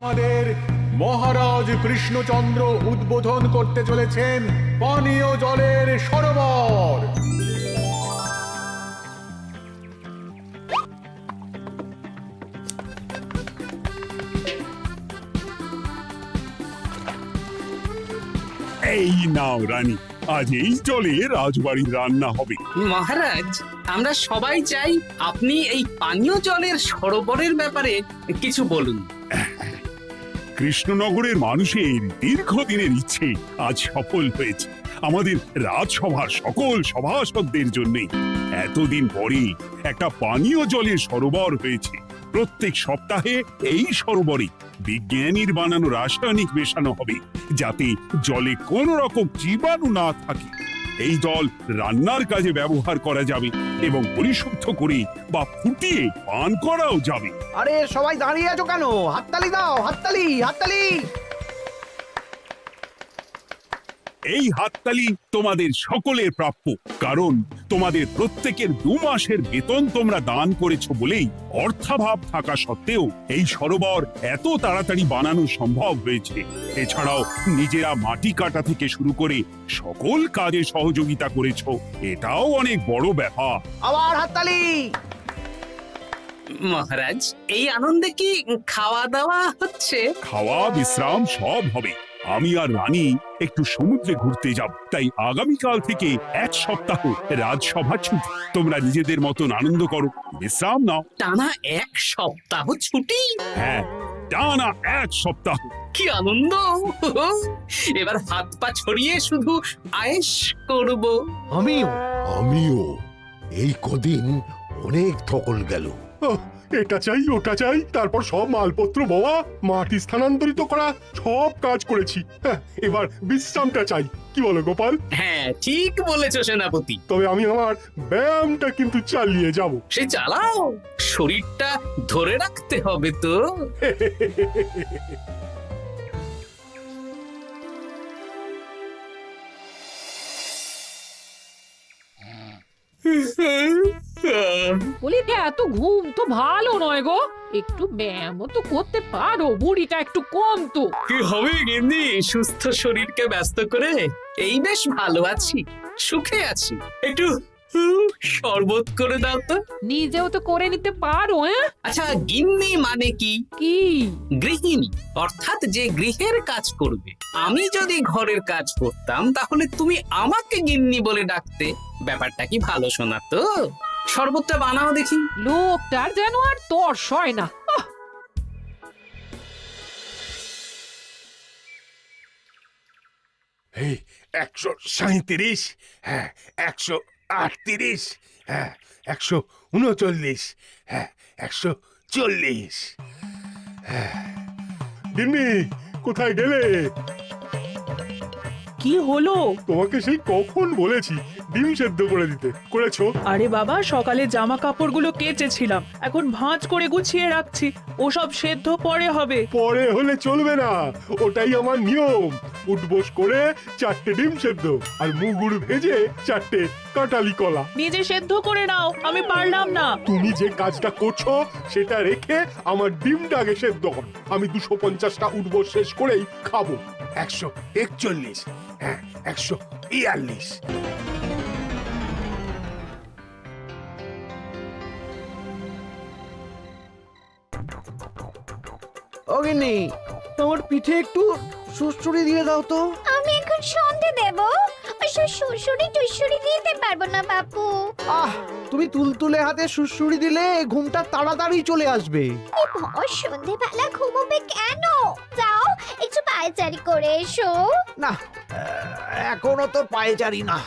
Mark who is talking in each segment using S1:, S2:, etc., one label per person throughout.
S1: আমাদের মহারাজ কৃষ্ণচন্দ্র উদ্বোধন করতে চলেছেন পানীয় জলের সরোবর।
S2: এই নাও রানী, আজ এই জলে রাজবাড়ির রান্না হবে।
S3: মহারাজ, আমরা সবাই চাই আপনি এই পানীয় জলের সরোবরের ব্যাপারে কিছু বলুন।
S2: কৃষ্ণনগরের মানুষের দীর্ঘদিনের ইচ্ছে আজ সফল হয়েছে। আমাদের রাজসভার সকল সভাসদদের জন্য এতদিন পরে একটা পানীয় জলের সরোবর হয়েছে। প্রত্যেক সপ্তাহে এই সরোবরে বিজ্ঞানীর বানানো রাসায়নিক মেশানো হবে, যাতে জলে কোনো রকম জীবাণু না থাকে। এই জল রান্নার কাজে ব্যবহার করা যাবে এবং পরিশুদ্ধ করে বা ফুটিয়ে পান করাও যাবে।
S4: আরে সবাই দাঁড়িয়ে আছো কেন? হাততালি দাও, হাততালি, হাততালি।
S2: এই হাততালি তোমাদের সকলের প্রাপ্য, কারণ তোমাদের প্রত্যেকের 2 মাসের বেতন তোমরা দান করেছো বলেই অর্থাভাব থাকা সত্ত্বেও এই সরোবর এত তাড়াতাড়ি বানানো সম্ভব হয়েছে। এছাড়াও নিজেরা মাটি কাটা থেকে শুরু করে সকল কাজে সহযোগিতা করেছো, এটাও অনেক বড় ব্যাপার।
S4: আবার হাততালি।
S3: মহারাজ, এই আনন্দে কি খাওয়া দাওয়া হচ্ছে?
S2: খাওয়া বিশ্রাম সব হবে। আমি আর রানী একটু সমুদ্রে ঘুরতে যাব, তাই আগামীকাল থেকে 1 সপ্তাহ রাজসভা ছুটি। তোমরা নিজেদের মতন আনন্দ করো, বিশ্রাম নাও।
S3: টানা 1 সপ্তাহ ছুটি?
S2: হ্যাঁ, টানা 1 সপ্তাহ।
S3: কি আনন্দ! এবার হাত পা ছড়িয়ে শুধু আয়েশ করব।
S5: আমিও এই কদিন অনেক ধকল গেল।
S6: এটা চাই ওটা চাই, তারপর সব মালপত্র বাবা মাটি স্থানান্তরিত করা সব কাজ করেছি। হ্যাঁ, এবার বিশ্রামটা চাই। কি বলো গোপাল?
S3: হ্যাঁ, ঠিক বলেছ সেনাপতি।
S6: তবে আমি আমার ব্যায়ামটা কিন্তু চালিয়ে যাব।
S3: সে চালাও, শরীরটা ধরে রাখতে হবে তো।
S7: বলি এত ঘুম তো ভালো নয় গো, একটু ব্যায়ামও তো করতে পারো, বুড়িটা একটু কম তো।
S3: কি হবে গিন্নি, সুস্থ শরীরকে ব্যস্ত করে এই বেশ ভালো আছি, সুখে আছি। একটু শরবত করে দাও তো।
S7: নিজেও তো করে নিতে পারো।
S3: আচ্ছা, গিন্নি মানে কি?
S7: কি?
S3: গৃহিণী, অর্থাৎ যে গৃহের কাজ করবে। আমি যদি ঘরের কাজ করতাম তাহলে তুমি আমাকে গিন্নি বলে ডাকতে। ব্যাপারটা কি ভালো শোনা তো? শরবতটা বানাও দেখি।
S7: লোকটার যেন আর তর্স হয় না।
S6: এই 137, হ্যাঁ 138, হ্যাঁ 139, হ্যাঁ 140। গিন্নি, কোথায় গেলে?
S8: কি হলো?
S6: তোমাকে সেই কখন বলেছি ডিম সেদ্ধ করে দিতে, করেছো?
S8: আরে বাবা, সকালে জামা কাপড়গুলো কেচেছিলাম, এখন ভাঁজ করে গুছিয়ে রাখছি। ওসব সেদ্ধ পরে হবে।
S6: পরে হলে চলবে না, ওটাই আমার নিয়ম। উঠবোস করে 4টে ডিম সেদ্ধ আর মুগুর ভেজে 4টে কাঁটালি কলা।
S8: নিজে সেদ্ধ করে নাও, আমি পারলাম না।
S6: তুমি যে কাজটা করছো সেটা রেখে আমার ডিমটা আগে সেদ্ধ কর। আমি 250টা উঠবোস শেষ করেই খাবো। 141, হ্যাঁ 142।
S4: ও গিন্নি, তোমার পিঠে একটু সুড়সুড়ি দিয়ে দাও তো।
S9: আমি এখন সন্ধে দেব, ওসব সুড়সুড়ি টুসুড়ি দিতে পারবো না বাপু।
S4: আহ, তুমি তুলতুলে হাতে সুড়সুড়ি দিলে ঘুমটা তাড়াতাড়ি চলে আসবে।
S9: এই ভর সন্ধেবেলা ঘুমোবে কেন? যাও একটু পায়চারি করে এসো।
S4: না, এখনো তো পায়চারি না,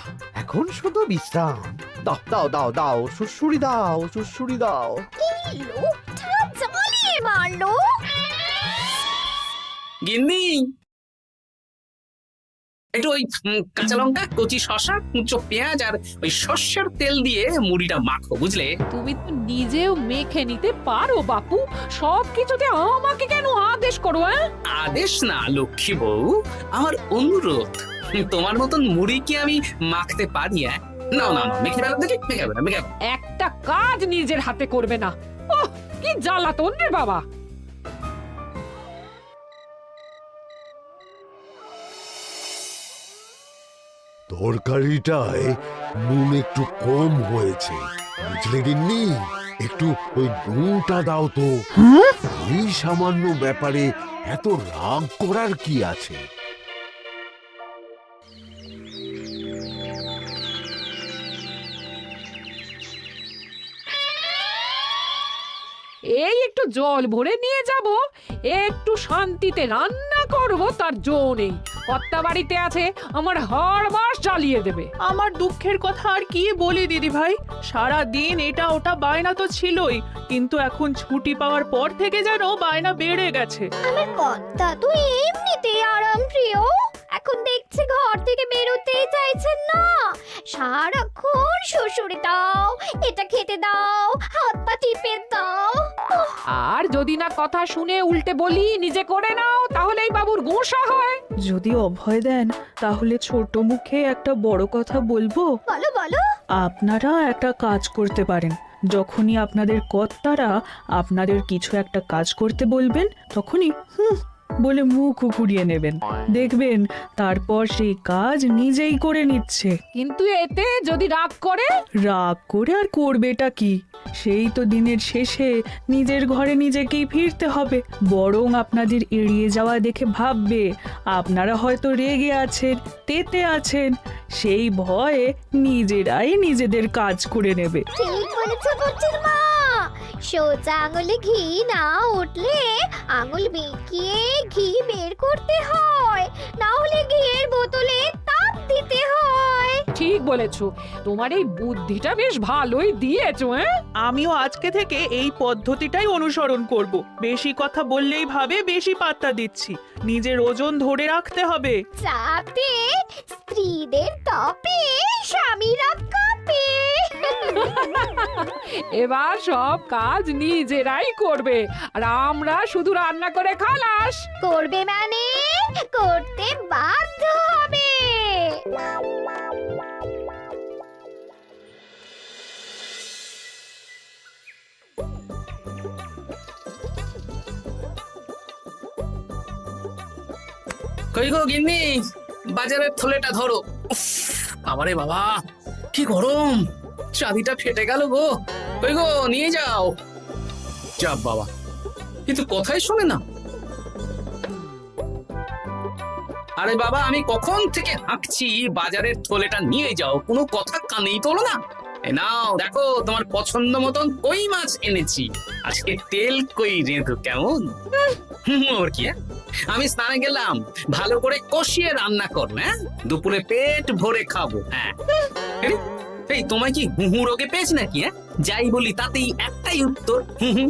S4: এখন শুধু বিশ্রাম। দাও দাও দাও দাও, সুড়সুড়ি দাও, সুড়সুড়ি দাও।
S9: এই লোকটা জ্বালিয়ে মারলো।
S3: গিন্নি, একটু ওই কাঁচা লঙ্কা, কচি শসা, কুচো পেঁয়াজ আর ওই সর্ষের তেল দিয়ে মুড়িটা মাখো, বুঝলে?
S7: তুমি তো নিজেও মেখে নিতে পারো বাপু, সব কিছুতে আমাকে কেন আদেশ করো?
S3: আদেশ না লক্ষ্মী বউ, আমার অনুরোধ। তোমার মতন মুড়ি কি আমি মাখতে পারি? না না না, মেখে ফেলা দেখি, মেখে ফেলা, মেখে ফেলা।
S7: একটা কাজ নিজের হাতে করবে না। ওহ, কি জ্বালাতন রে বাবা।
S5: তরকারিটায় নুন একটু কম হয়েছে, বুঝলে গিন্নি? একটু ওই নুনটা দাও তো। এই সামান্য ব্যাপারে এত রাগ করার কি আছে?
S7: এই একটু জল ভরে নিয়ে যাব, একটু শান্তিতে রান্না করব তার জো নেই। কর্তা বাড়িতে আছে, আমার হাড় মাস জ্বালিয়ে দেবে।
S8: আমার দুঃখের কথা আর কি বলি দিদি ভাই, সারা দিন এটা ওটা বায়না তো ছিলই, কিন্তু এখন ছুটি পাওয়ার পর থেকে যেন বায়না বেড়ে গেছে।
S9: আমার কর্তা তো এমনিতেই আরাম প্রিয়, এখন দেখছি ঘর থেকে বেরোতেই চাইছেন না। সারাক্ষণ শ্বশুরে দাও, এটা খেতে দাও, হাত পা টিপে দাও।
S7: আর যদি না কথা শুনে উল্টে বলি নিজে করে নাও, তাহলেই বাবুর গোসা হয়।
S8: যদি অভয় দেন তাহলে ছোট মুখে একটা বড় কথা বলবো।
S9: বলো বলো।
S8: আপনারা একটা কাজ করতে পারেন, যখনই আপনাদের কর্তারা আপনাদের কিছু একটা কাজ করতে বলবেন তখনই বলে মুখ ঘুরিয়ে নেবেন, দেখবেন তারপর সেই কাজ নিজেই করে নিচ্ছে।
S7: কিন্তু এতে যদি রাগ করে?
S8: রাগ করে আর করবেটা কি, সেই তো দিনের শেষে নিজের ঘরে নিজেকেই ফিরতে হবে। বরং আপনাদের এড়িয়ে যাওয়া দেখে ভাববে আপনারা হয়তো রেগে আছেন, তেতে আছেন, সেই ভয়ে নিজেরাই নিজেদের কাজ করে নেবে।
S9: ঠিক বলেছ বুচির মা, সোজা আঙুলে ঘি না উঠলে আঙুল বেঁকিয়ে ঘি বের করতে হয়, না হলে ঘিয়ের বোতলে তাপ দিতে হয়।
S7: ঠিক বলেছো, তোমার এই বুদ্ধিটা বেশ ভালোই দিয়েছো।
S8: আমিও আজকে থেকে এই পদ্ধতিটাই অনুসরণ করব। বেশি কথা বললেই ভাবে বেশি পাত্তা দিচ্ছি, নিজের ওজন ধরে রাখতে হবে,
S9: যাতে স্ত্রীদের তপে স্বামীরা কাঁপে।
S7: এবার সব কাজ নিজেরাই করবে, আর আমরা শুধু রান্না করে খালাস।
S9: করবে মানে করতে বাধ্য হবে।
S3: কই গো গিন্নি, বাজারের থলেটা ধরো। উফ, বাবারে বাবা, কি গরম, চাবিটা ফেটে গেল গো। কই গো, নিয়ে যাও। চাপ বাবা, কিন্তু কথাই শোনে না। আরে বাবা, আমি কখন থেকে হাঁকছি বাজারের থলেটা নিয়ে যাও, কোনো কথা কানেই তোলো না। এ নাও দেখো, তোমার পছন্দ মতন কই মাছ এনেছি, আজকে তেল কই রেঁধো কেমন। ওর কি, আমি স্নানে গেলাম, ভালো করে কষিয়ে রান্না করবে, হ্যাঁ, দুপুরে পেট ভরে খাবো। হ্যাঁ, এই তোমায় কি হুহু রোগে পেয়েছে নাকি? হ্যাঁ, যাই বলি তাতেই একটাই উত্তর, হুহু।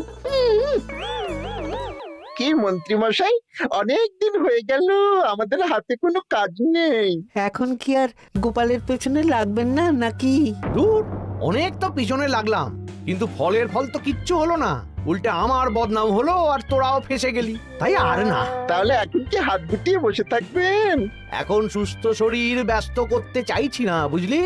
S10: কি মন্ত্রী মশাই, অনেক দিন হয়ে গেল আমাদের হাতে কোনো কাজ নেই।
S4: এখন কি আর গোপালের পেছনে লাগবেন না নাকি? দূর, অনেক তো পিছনে লাগলাম, কিন্তু ফলের ফল তো কিচ্ছু হলো না, উল্টে আমার বদনাম হলো আর তোরাও ফেসে গেলি। তাই আর না।
S10: তাহলে এখন কি হাত গুটিয়ে বসে থাকবেন?
S4: এখন সুস্থ শরীর ব্যস্ত করতে চাইছি না, বুঝলি?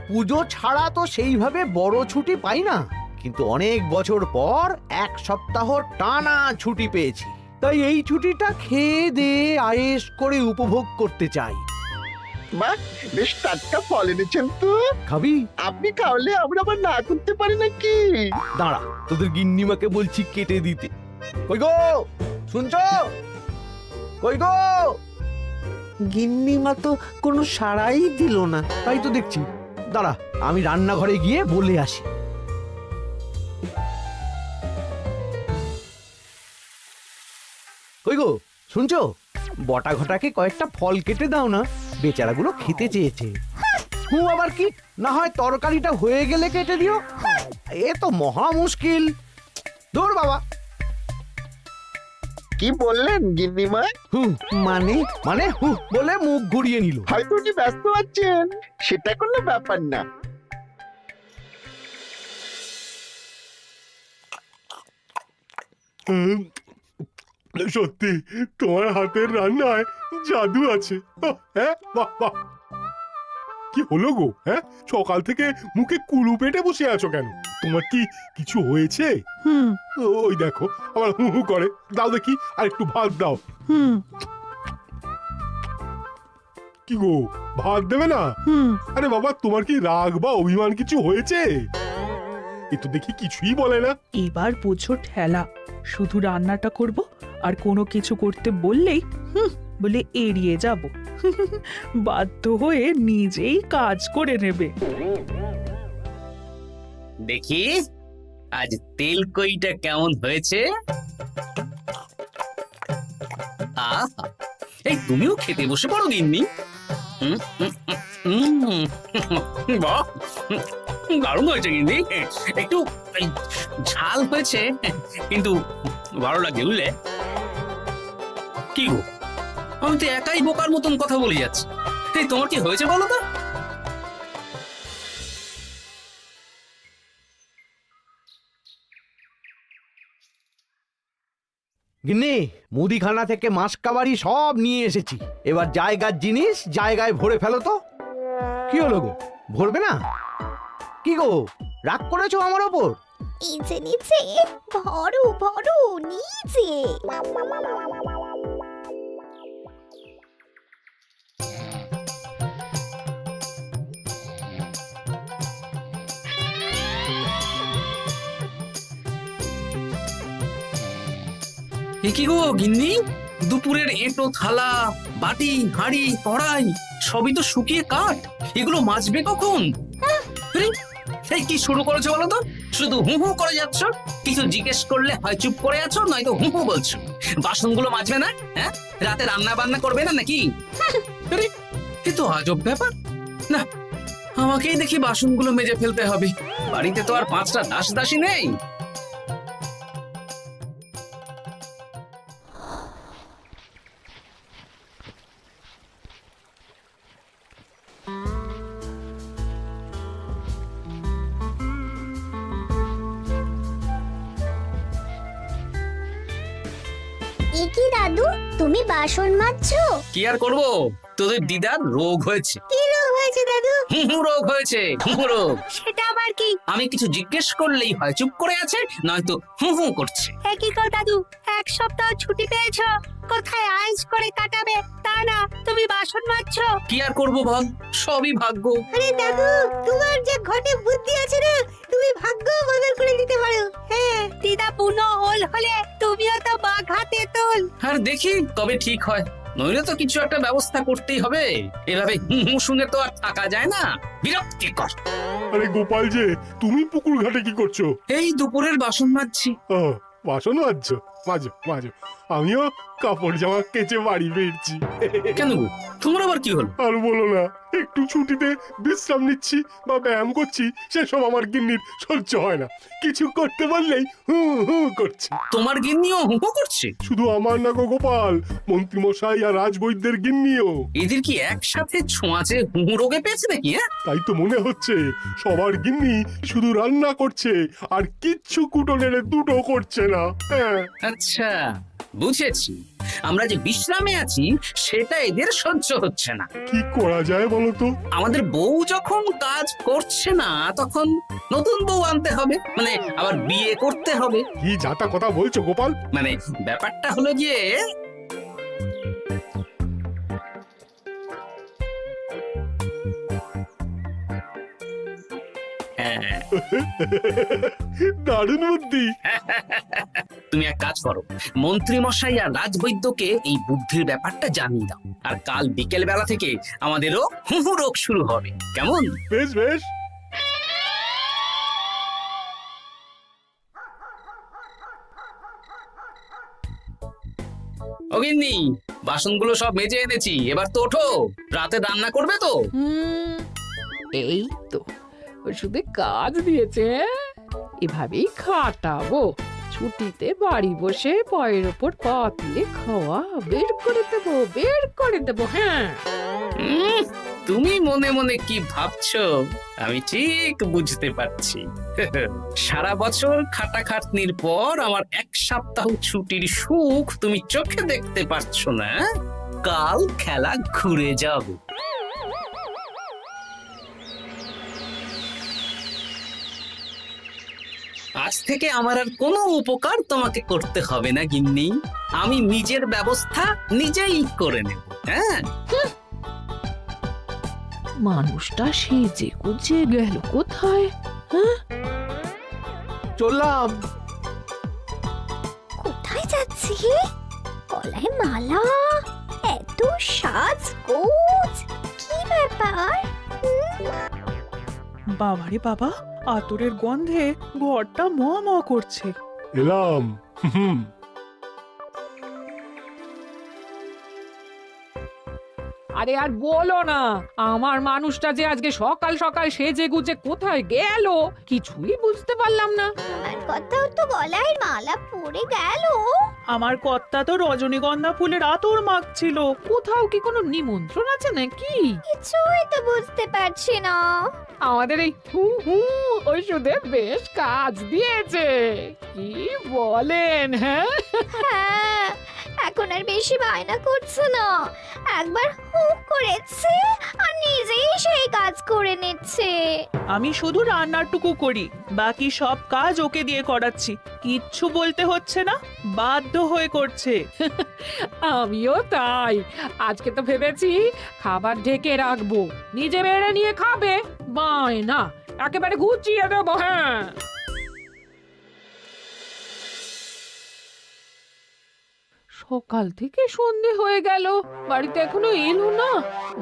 S4: পুজো ছাড়া তো সেইভাবে বড় ছুটি পাই না, কিন্তু অনেক বছর পর 1 সপ্তাহ টানা ছুটি পেয়েছি, তাই এই ছুটিটা খেয়ে দিয়ে আয়েশ করে উপভোগ করতে চাই।
S10: বাহ, বেশ টাটকা ফল এনেছেন তো।
S4: খাবি?
S10: আপনি খাওয়ালে আমরা আবার না করতে পারি নাকি?
S4: দাঁড়া, তোদের গিন্নিমাকে বলছি কেটে দিতে। কই গো, শুনছো? কই গো? গিন্নিমা তো কোনো সাড়াই দিল না, তাই তো দেখছি। দাঁড়া, আমি রান্নাঘরে গিয়ে বলে আসি। কই গো, শুনছো? বটা ঘটাকে কয়েকটা ফল কেটে দাও না, বেচারাগুলো খেতে চেয়েছে। আবার কি, না হয় তরকারিটা হয়ে গেলে কেটে দিও। এ তো মহা মুশকিল। দূর বাবা।
S10: কি বললেন গিন্নিমা?
S4: মানে মানে বলে মুখ ঘুরিয়ে নিল।
S10: হয়তো উনি ব্যস্ত আছেন, সেটা কোনো ব্যাপার না।
S6: সত্যি তোমার হাতের রান্নায় জাদু আছে। হ্যাঁ, বাহ বাহ। কি হলো গো? হ্যাঁ, সকাল থেকে মুখে কুলু পেটে বসে আছো কেন? তোমার কি কিছু হয়েছে? ওই দেখো আবার হু হু করে। দাও দেখি, আর একটু ভাত দাও। কি গো, ভাত দেবে না? আরে বাবা, তোমার কি রাগ বা অভিমান কিছু হয়েছে? এ তো দেখি কিছুই বলে না।
S8: এবার বুঝো ঠেলা, শুধু রান্নাটা করব আর কোনো কিছু করতে বললেই বলে এড়িয়ে যাব। বাধ্য হয়ে নিজেই কাজ করে নেবে।
S3: দেখি আজ তেল কইটা কেমন হয়েছে। আহা, এই তুমিও খেতে বসে পড়ো গিন্নি। বাহ, দারুণ হয়েছে গিন্নি। একটু ঝাল হয়েছে কিন্তু ভালো লাগে বুঝলে। কি গো, আমি তো একাই বোকার মতন কথা বলে যাচ্ছি। এই তোমার কি হয়েছে বলো তো?
S4: গিন্নি, মুদিখানা থেকে মাসকাবারি সব নিয়ে এসেছি। এবার জায়গার জিনিস জায়গায় ভরে ফেলো তো। কি হলো গো, ভরবে না? কি গো, রাগ করেছো আমার ওপর?
S9: নিচে নিচে ভরো ভরো নিচে।
S3: এ কি গো গিন্নি, দুপুরের এঁটো থালা, বাটি, হাঁড়ি, কড়াই সবই তো শুকিয়ে কাঠ। এগুলো মাজবে কখন? আরে, এই কি শুরু করেছো বলো তো? শুধু হু হু করে যাচ্ছ। কিছু জিজ্ঞেস করলে হয় চুপ করে আছো, নয়তো হু হু বলছো। বাসনগুলো মাজবে না? হ্যাঁ, রাতে রান্না বান্না করবে না নাকি? আরে, এ তো আজব ব্যাপার। না, আমাকেই দেখি বাসনগুলো মেজে ফেলতে হবে। বাড়িতে তো আর 5টা দাস দাসী নেই।
S9: এ কি দাদু, তুমি বাসন মাজছো?
S3: কি আর করবো, তোদের দিদার রোগ হয়েছে।
S9: কি রোগ হয়েছে দাদু?
S3: হুহু রোগ হয়েছে, হুহু রোগ।
S9: সেটা আবার কি?
S3: আমি কিছু জিজ্ঞেস করলেই হয় চুপ করে আছে, নয়তো হু হু করছে।
S9: কি কর দাদু, 1 সপ্তাহ ছুটি পেয়েছো, কোথায় আইস করে কাটাবে তা না তুমি বাসন মাজছো।
S3: কি আর করবো বল, সবই ভাগ্য।
S9: আরে দাদু, তোমার যে ঘটে বুদ্ধি আছে না, তুমি ভাগ্য বদল করে দিতে পারো। হ্যাঁ, দিদা পুনো হল হলে তুমিও তো বাঘ হাতে তোল।
S3: আর দেখি কবে ঠিক হয়, নইলে তো কিছু একটা ব্যবস্থা করতেই হবে। এভাবে হু হু শুনে তো আর থাকা যায় না, বিরক্তিকর।
S6: আরে গোপাল যে, তুমি পুকুর ঘাটে কি করছো?
S3: এই দুপুরের বাসন মাজছি।
S6: ও, বাসন মাজছো? মাজো মাজো, আমিও কাপড় জামা কেচে বাড়ি ফিরছি।
S3: কেন গো, তোমার আবার কি হলো?
S6: আর বলো না, একটু ছুটিতে বিশ্রাম নিচ্ছি বা ব্যায়াম করছি, সেসব আমার গিন্নির সহ্য হয় না। কিছু করতে বললেই হু হু করছে।
S3: তোমার গিন্নিও হু হু করছে?
S6: শুধু আমার না গো গোপাল, মন্ত্রীমশাই আর রাজবৈদ্যের গিন্নিও।
S3: এদের কি একসাথে ছোঁয়াচে হু হু রোগে পেয়েছে নাকি? হ্যাঁ,
S6: তাই তো মনে হচ্ছে সবার গিন্নি শুধু রান্না করছে আর কিচ্ছু কুটোনের দুটো করছে না। হ্যাঁ,
S3: আচ্ছা বুঝেছি, আমরা যে বিশ্রামে আছি সেটা এদের সহ্য হচ্ছে না।
S6: কি করা যায় বলো তো?
S3: আমাদের বউ যখন কাজ করছে না, তখন নতুন বউ আনতে হবে, মানে আবার বিয়ে করতে হবে।
S6: কি যাতা কথা বলছো গোপাল?
S3: মানে ব্যাপারটা হলো যে, হ্যাঁ,
S6: দারুণ বুদ্ধি।
S3: তুমি এক কাজ করো, মন্ত্রী মশাই আর রাজবৈদ্যকে এই বুদ্ধির ব্যাপারটা জানিয়ে দাও, আর কাল বিকেল বেলা থেকে আমাদেরও হু হু রোগ শুরু হবে। কেমন?
S6: বেশ বেশ।
S3: অগিন্নি, বাসনগুলো সব মেজে এনেছি, এবার তো ওঠো। রাতে রান্না করবে তো?
S7: এই তো শুধু কাজ দিয়েছে, এভাবেই খাটাবো। ছুটিতে বাড়ি বসে পায়ের ওপর পা তুলে খাওয়া বের করে দেবো, বের করে দেবো। হ্যাঁ,
S3: তুমি মনে মনে কি ভাবছো আমি ঠিক বুঝতে পারছি। সারা বছর খাটাখাটনির পর আমার 1 সপ্তাহ ছুটির সুখ তুমি চোখে দেখতে পারছো না। কাল খেলা ঘুরে যাবে। আজ থেকে আমার আর কোনো উপকার তোমাকে করতে হবে না গিন্নি, আমি নিজের ব্যবস্থা নিজেই করে নেব। হ্যাঁ,
S7: মানুষটা সেজে গুজে গেল কোথায়?
S4: চললাম।
S9: কোথায় যাচ্ছি? গলায় মালা, এত সাজগোজ, কি ব্যাপার?
S8: বাবারে বাবা, আতরের গন্ধে ঘরটা ম ম করছে।
S6: এলাম। হুম।
S7: আরে আর বলো না, আমার মানুষটা যে আজকে সকাল সকাল সেজে গুজে কোথায় গেল কিছুই বুঝতে পারলাম না।
S9: আমার কথাও তো গলায় মালা পড়ে গেল।
S8: আমার কর্তা তো রজনীগন্ধা ফুলের আতর মাখছিল।
S7: কোথাও কি কোনো নিমন্ত্রণ আছে নাকি?
S9: কিছুই তো বুঝতে পারছি না।
S7: আমাদের এই হু হু ওষুধে বেশ কাজ দিয়েছে, কি বলেন? হ্যাঁ,
S9: হ্যাঁ, এখন আর বেশি বায়না করছে না। একবার হুক করেছে আর নিজেই সেই কাজ করে নিচ্ছে।
S8: আমি শুধু রান্নাটুকু করি, বাকি সব কাজ ওকে দিয়ে করাচ্ছি। কিচ্ছু বলতে হচ্ছে না, বাধ্য হয়ে করছে।
S7: আমিও তাই। আজকে তো ভেবেছি খাবার ঢেকে রাখবো, নিজে বেড়ে নিয়ে খাবে। বায়না একেবারে গুছিয়ে দেবো। হ্যাঁ, সকাল থেকে সন্ধে হয়ে গেল, বাড়িতে এখনো এলো না।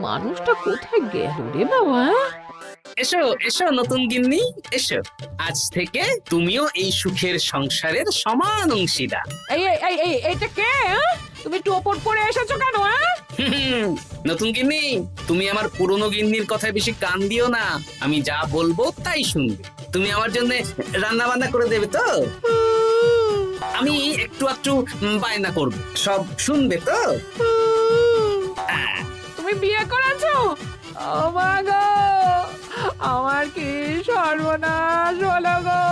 S7: মানুষটা কোথায় গেল রে বাবা?
S3: এসো এসো নতুন গিন্নি, এসো। আজ থেকে তুমিও এই সুখের সংসারের সমান অংশীদার।
S7: এই এই এই এই এইটা কে? তুমি টোপর পরে এসেছো কেন?
S3: নতুন গিন্নি, তুমি আমার পুরনো গিন্নির কথায় বেশি কান দিও না। আমি যা বলবো তাই শুনবে। তুমি আমার জন্য রান্না বান্না করে দেবে তো? আমি একটু একটু বায়না করব, সব শুনবে তো?
S7: তুমি বিয়ে করেছো? ও মা গো, আমার কি সর্বনাশ হলো গো!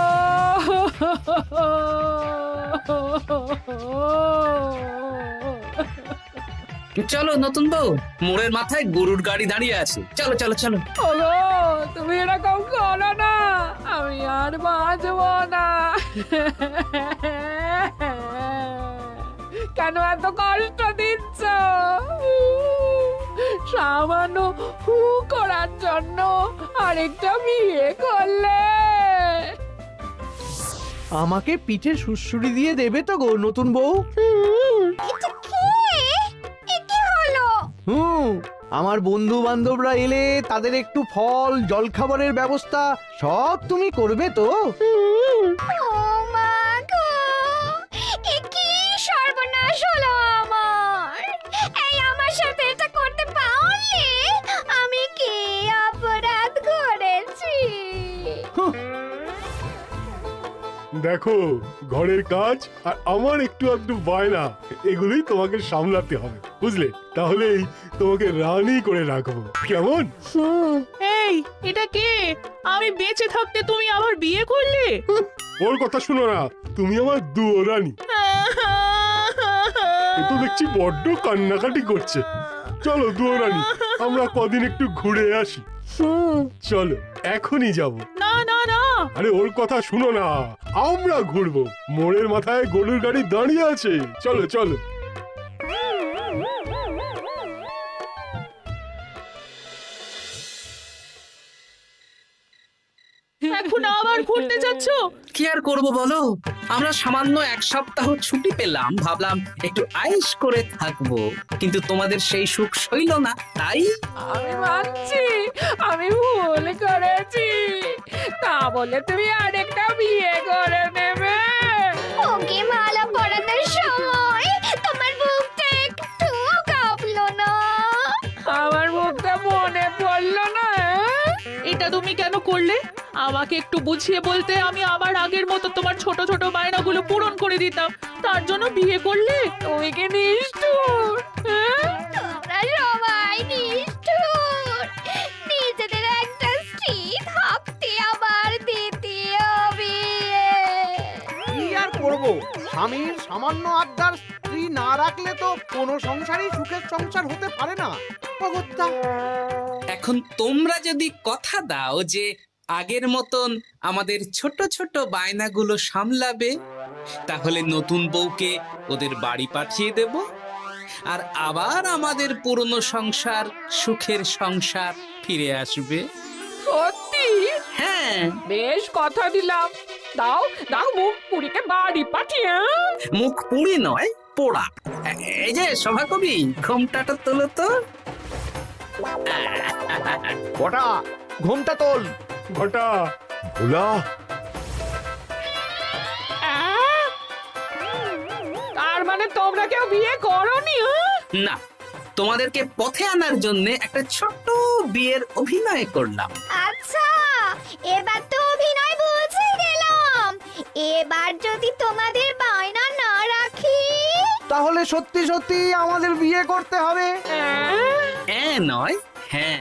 S3: চলো নতুন বউ, মোড়ের মাথায় গরুর গাড়ি দাঁড়িয়ে আছে, চলো চলো চলো।
S7: ওগো, তুমি এরকম করো না, আমি আর বাঁচবো না। কেন এত কষ্ট দিচ্ছ? সামান্য হু করার জন্য আরেকটা বিয়ে করলে?
S4: আমাকে পিঠে সুড়সুড়ি দিয়ে দেবে তো গো নতুন বউ?
S9: এটা কি? এ কি হলো?
S4: আমার বন্ধু বান্ধবরা এলে তাদের একটু ফল জলখাবারের ব্যবস্থা সব তুমি করবে তো?
S9: ও মা গো, এ কি সর্বনাশ হলো আমার! এই আমার সাথে এটা করতে পারলে আমি কি অপরাধ করেছি?
S6: দেখো, ঘরের কাজ আর আমার একটু একটু বায়না, এগুলোই তোমাকে সামলাতে হবে, বুঝলে? তাহলেই তোমাকে রানী করে রাখবো, কেমন?
S8: এই, এটা কে? আমি বেঁচে থাকতে তুমি আবার বিয়ে করলে?
S6: ওর কথা শুনো না, তুমি আমার দুয়ো রানী। এ তো দেখছি বড্ড কান্নাকাটি করছে। চলো দুয়ো রানী, আমরা কদিন একটু ঘুরে আসি। চলো, এখনই যাব।
S8: না না না,
S6: আরে ওর কথা শুনো না, আমরা ঘুরবো। মোড়ের মাথায় গরুর গাড়ি দাঁড়িয়ে আছে, চলো চলো।
S8: এখন আবার ঘুরতে যাচ্ছ?
S3: কি আর করব বলো, আমরা সামান্য এক সপ্তাহ ছুটি পেলাম, ভাবলাম একটু আয়েশ করে থাকবো, কিন্তু তোমাদের সেই সুখ সইল না, তাই।
S7: আমি মানছি আমি ভুল করেছি, তা বলে তুমি আরেকটা বিয়ে করে নেবে?
S9: ওকে মালা পরানোর সময় তোমার বুকটা একটু কাঁপলো না?
S7: আমার মুখটা মনে পড়লো না?
S8: এটা তুমি কেন করলে? আমাকে একটু বুঝিয়ে বলতে আমি আবার আগের মতো তোমার ছোট ছোট বায়নাগুলো পূরণ করে দিতাম। তার জন্য বিয়ে করলে?
S7: তুমি কি নিষ্ঠুর?
S9: তোমরা সবাই নিষ্ঠুর। নিজেদের একটা স্ত্রী থাকতে আবার দ্বিতীয় বিয়ে।
S4: কি আর করবো, স্বামীর সামান্য আবদার স্ত্রী না রাখলে তো কোনো সংসারই সুখের সংসার হতে পারে না। অগত্যা
S3: এখন তোমরা যদি কথা দাও যে আগের মতন আমাদের ছোট ছোট বায়নাগুলো সামলাবে, তাহলে নতুন বউকে ওদের বাড়ি পাঠিয়ে দেব, আর আবার আমাদের পুরনো সংসার, সুখের সংসার ফিরে আসবে।
S7: সত্যি?
S3: হ্যাঁ,
S7: বেশ কথা দিলাম। দাও দাও মুখ পুরীকে বাড়ি পাঠিয়ে।
S3: মুখ পুড়ি নয়, পোড়া। এই যে সভাকবি, ঘোমটাটা তোলো তো।
S4: কটা ঘুমটা তোল।
S6: ঘটা
S5: ভোলা,
S7: তার মানে তোমরা কেউ বিয়ে করোনি?
S3: না, তোমাদেরকে পথে আনার জন্য একটা ছোট্ট বিয়ের অভিনয় করলাম।
S9: আচ্ছা, এবার তো অভিনয় বুঝে গেলাম। এবার যদি তোমাদের বায়না না রাখি,
S4: তাহলে সত্যি সত্যি আমাদের বিয়ে করতে হবে।
S3: নয়, হ্যাঁ।